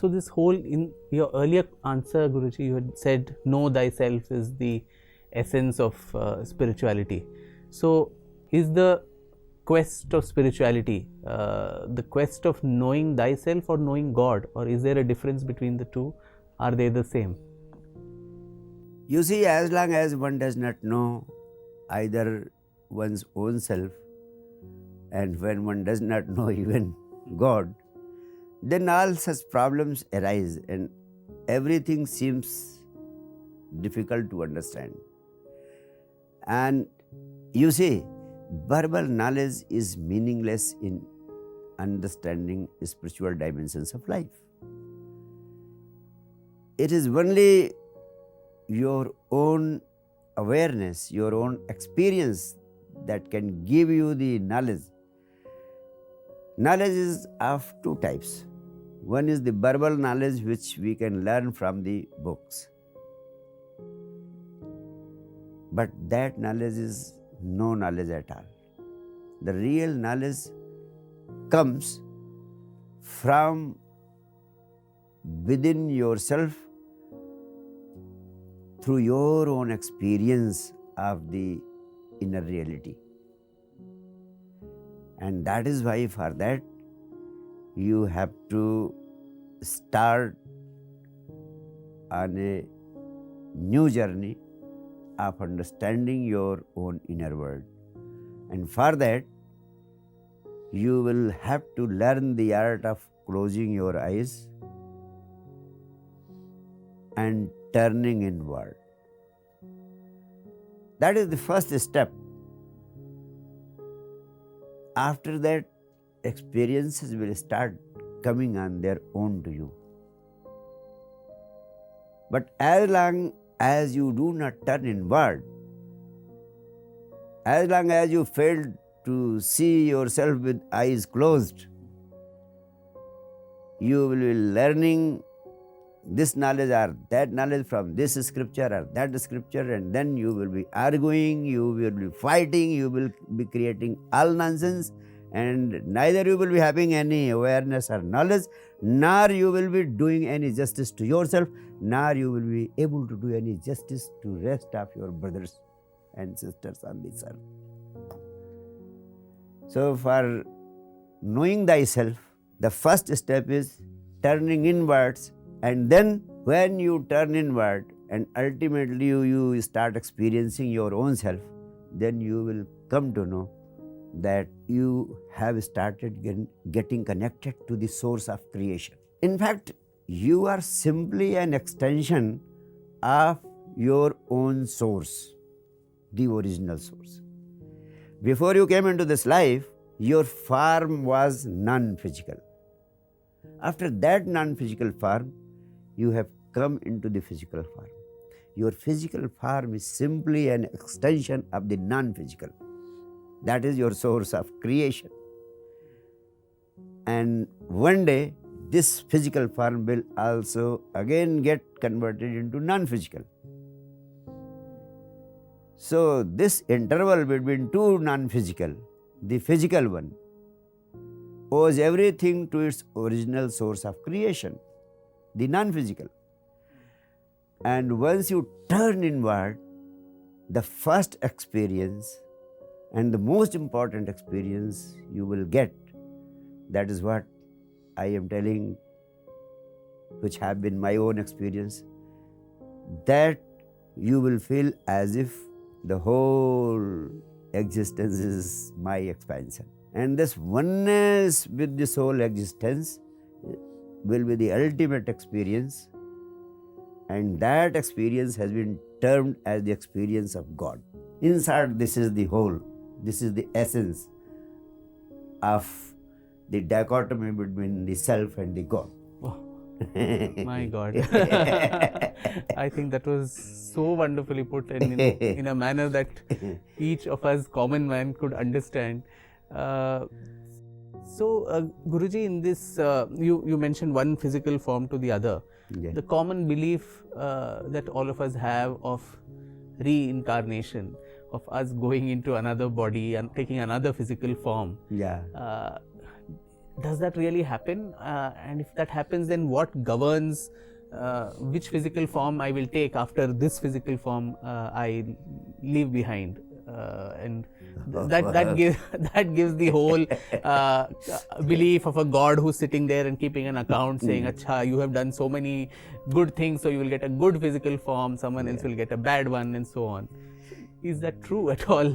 So this whole, in your earlier answer, Guruji, you had said know thyself is the essence of spirituality. So is the quest of spirituality the quest of knowing thyself or knowing God, or is there a difference between the two? Are they the same? You see, as long as one does not know either one's own self, and when one does not know even God, then all such problems arise and everything seems difficult to understand. And you see, verbal knowledge is meaningless in understanding spiritual dimensions of life. It is only your own awareness, your own experience that can give you the knowledge. Knowledge is of two types. One is the verbal knowledge which we can learn from the books. But that knowledge is no knowledge at all. The real knowledge comes from within yourself through your own experience of the inner reality. And that is why for that you have to start on a new journey of understanding your own inner world. And for that, you will have to learn the art of closing your eyes and turning inward. That is the first step. After that, experiences will start coming on their own to you. But as long as you do not turn inward, as long as you fail to see yourself with eyes closed, you will be learning this knowledge or that knowledge from this scripture or that scripture, and then you will be arguing, you will be fighting, you will be creating all nonsense, and neither you will be having any awareness or knowledge, nor you will be doing any justice to yourself, nor you will be able to do any justice to rest of your brothers and sisters on this earth. So for knowing thyself, the first step is turning inwards, and then when you turn inward and ultimately you start experiencing your own self, then you will come to know that you have started getting connected to the source of creation. In fact, you are simply an extension of your own source, the original source. Before you came into this life, your form was non-physical. After that non-physical form, you have come into the physical form. Your physical form is simply an extension of the non-physical. That is your source of creation. And one day, this physical form will also again get converted into non-physical. So this interval between two non-physical, the physical one, owes everything to its original source of creation, the non-physical. And once you turn inward, the first experience and the most important experience you will get, that is what I am telling, which have been my own experience, that you will feel as if the whole existence is my expansion. And this oneness with this whole existence will be the ultimate experience, and that experience has been termed as the experience of God. In short, this is the whole, this is the essence of the dichotomy between the self and the God. Oh, my God. I think that was so wonderfully put, and in a manner that each of us common man could understand. So, Guruji, in this, you mentioned one physical form to the other. Yeah. The common belief that all of us have of reincarnation, of us going into another body and taking another physical form. Yeah. does that really happen? And if that happens, then what governs which physical form I will take after this physical form I leave behind? And that gives the whole belief of a God who's sitting there and keeping an account, saying, "Acha, you have done so many good things, so you will get a good physical form. Someone else will get a bad one, and so on." Is that true at all?